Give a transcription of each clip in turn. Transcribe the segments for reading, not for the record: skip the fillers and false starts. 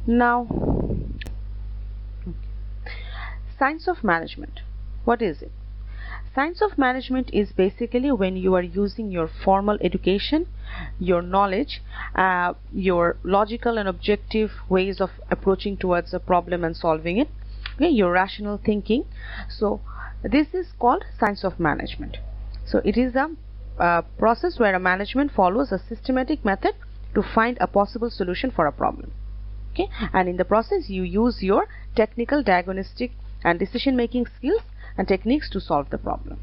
Now, science of management. What is it? Science of management is basically when you are using your formal education, your knowledge, your logical and objective ways of approaching towards a problem and solving it, okay, your rational thinking. So this is called science of management. So it is a process where a management follows a systematic method to find a possible solution for a problem. Okay, and in the process you use your technical, diagnostic and decision making skills and techniques to solve the problem.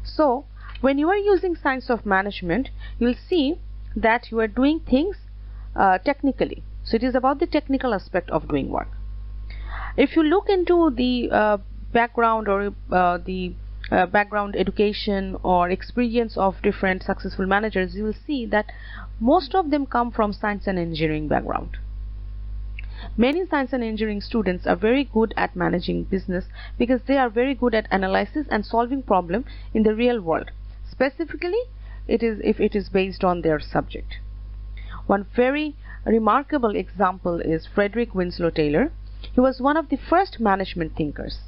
So when you are using science of management, you will see that you are doing things technically. So it is about the technical aspect of doing work. If you look into the background or the background education or experience of different successful managers, you will see that most of them come from science and engineering background. Many science and engineering students are very good at managing business because they are very good at analysis and solving problems in the real world. Specifically, if it is based on their subject. One very remarkable example is Frederick Winslow Taylor. He was one of the first management thinkers.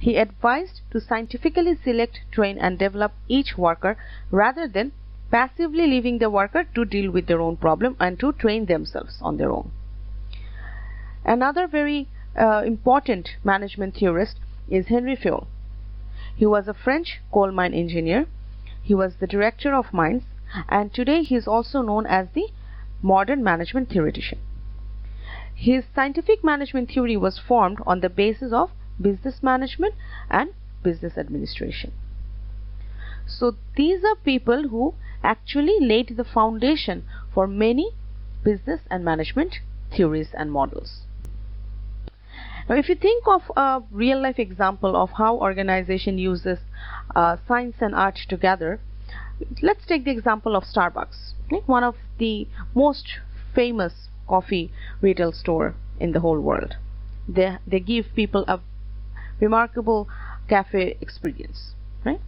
He advised to scientifically select, train and develop each worker rather than passively leaving the worker to deal with their own problem and to train themselves on their own. Another very important management theorist is Henry Fayol. He was a French coal mine engineer. He was the director of mines, and today he is also known as the modern management theoretician. His scientific management theory was formed on the basis of business management and business administration. So these are people who actually laid the foundation for many business and management theories and models. Now, if you think of a real life example of how organization uses science and art together, let's take the example of Starbucks, okay? One of the most famous coffee retail store in the whole world. They give people a remarkable cafe experience, right?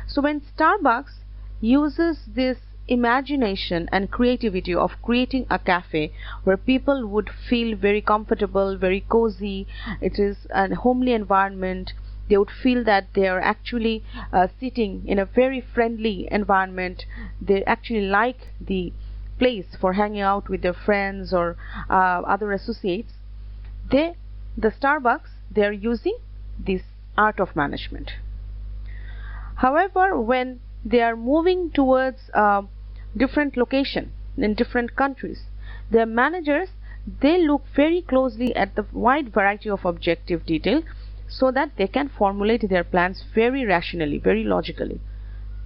So when Starbucks uses this imagination and creativity of creating a cafe where people would feel very comfortable, very cozy, it is a homely environment, they would feel that they are actually sitting in a very friendly environment, they actually like the place for hanging out with their friends or other associates, the Starbucks, they are using this art of management. However, when they are moving towards different location in different countries, their managers, they look very closely at the wide variety of objective detail so that they can formulate their plans very rationally, very logically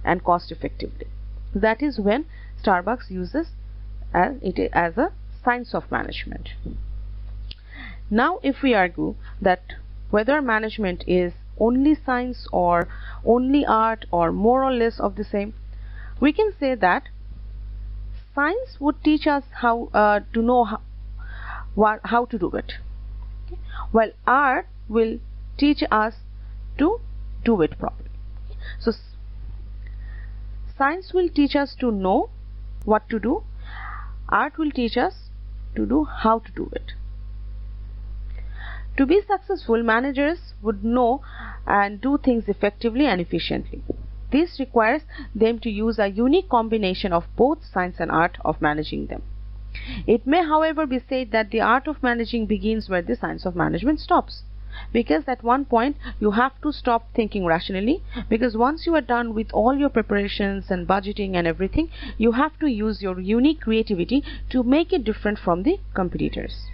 and cost effectively. That is when Starbucks uses it as a science of management. Now if we argue that whether management is only science or only art or more or less of the same, we can say that science would teach us how to know how to do it, okay? While art will teach us to do it properly. So science will teach us to know what to do, art will teach us to do how to do it. To be successful, managers would know and do things effectively and efficiently. This requires them to use a unique combination of both science and art of managing them. It may, however, be said that the art of managing begins where the science of management stops. Because at one point you have to stop thinking rationally, because once you are done with all your preparations and budgeting and everything, you have to use your unique creativity to make it different from the competitors.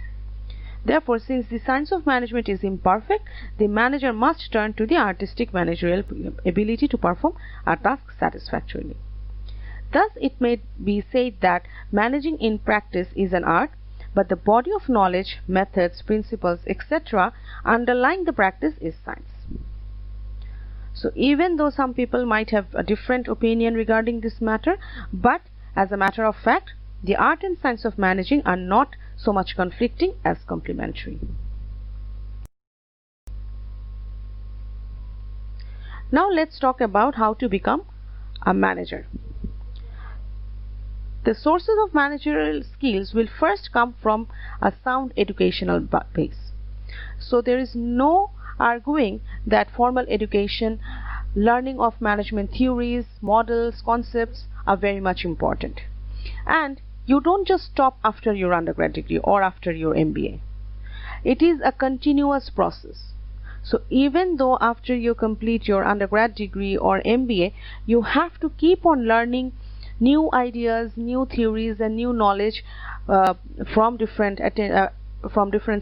Therefore, since the science of management is imperfect, the manager must turn to the artistic managerial ability to perform a task satisfactorily. Thus, it may be said that managing in practice is an art, but the body of knowledge, methods, principles, etc. underlying the practice is science. So, even though some people might have a different opinion regarding this matter, but as a matter of fact, the art and science of managing are not so much conflicting as complementary. Now let's talk about how to become a manager. The sources of managerial skills will first come from a sound educational base. So there is no arguing that formal education, learning of management theories, models, concepts are very much important. And you don't just stop after your undergrad degree or after your MBA. It is a continuous process. So even though after you complete your undergrad degree or MBA, you have to keep on learning new ideas, new theories, and new knowledge from different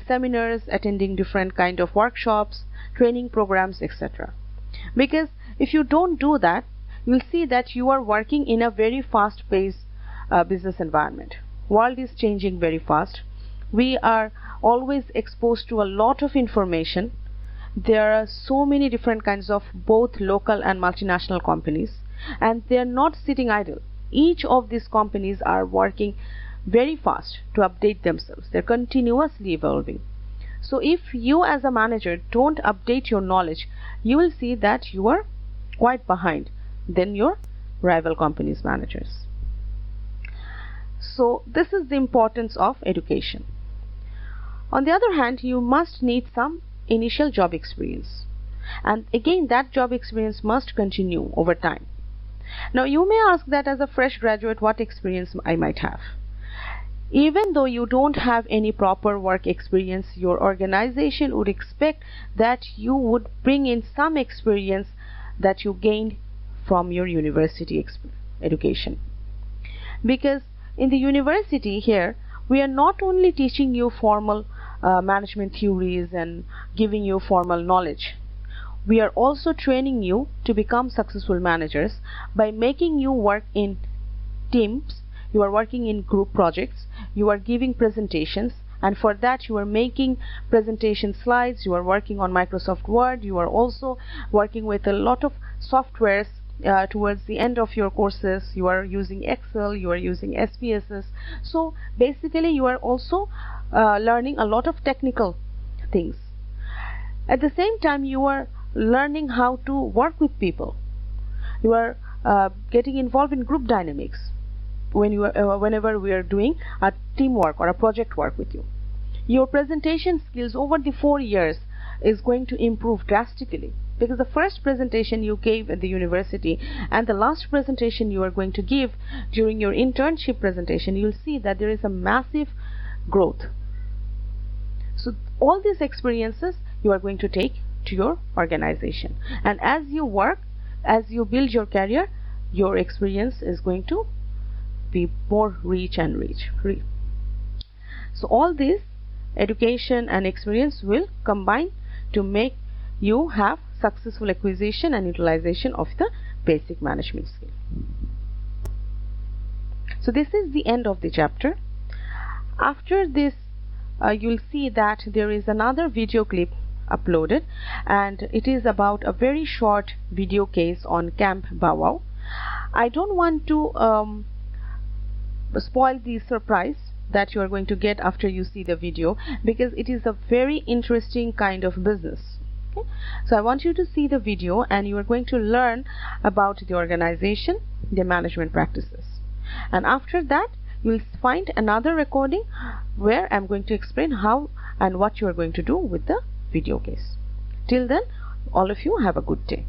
seminars, attending different kind of workshops, training programs, etc. Because if you don't do that, you'll see that you are working in a very fast-paced business environment. World is changing very fast. We are always exposed to a lot of information. There are so many different kinds of both local and multinational companies, and they are not sitting idle. Each of these companies are working very fast to update themselves. They're continuously evolving. So if you as a manager don't update your knowledge, you will see that you are quite behind than your rival companies' managers. So this is the importance of education. On the other hand, you must need some initial job experience. And again, that job experience must continue over time. Now you may ask that as a fresh graduate, what experience I might have. Even though you don't have any proper work experience, your organization would expect that you would bring in some experience that you gained from your university education. Because in the university here, we are not only teaching you formal management theories and giving you formal knowledge. We are also training you to become successful managers by making you work in teams. You are working in group projects, you are giving presentations, and for that you are making presentation slides, you are working on Microsoft Word, you are also working with a lot of softwares. Towards the end of your courses, you are using Excel, you are using SPSS. So basically you are also learning a lot of technical things. At the same time, you are learning how to work with people. You are getting involved in group dynamics whenever we are doing a teamwork or a project work with you. Your presentation skills over the 4 years is going to improve drastically, because the first presentation you gave at the university and the last presentation you are going to give during your internship presentation, you'll see that there is a massive growth. So all these experiences you are going to take to your organization, and as you work, as you build your career, your experience is going to be more rich and rich. So all this education and experience will combine to make you have successful acquisition and utilization of the basic management skill. So this is the end of the chapter. After this, you'll see that there is another video clip uploaded, and it is about a very short video case on Camp Bow Wow. I don't want to spoil the surprise that you are going to get after you see the video, because it is a very interesting kind of business. Okay? So I want you to see the video, and you are going to learn about the organization, the management practices, and after that you will find another recording where I'm going to explain how and what you are going to do with the video case. Till then, all of you have a good day.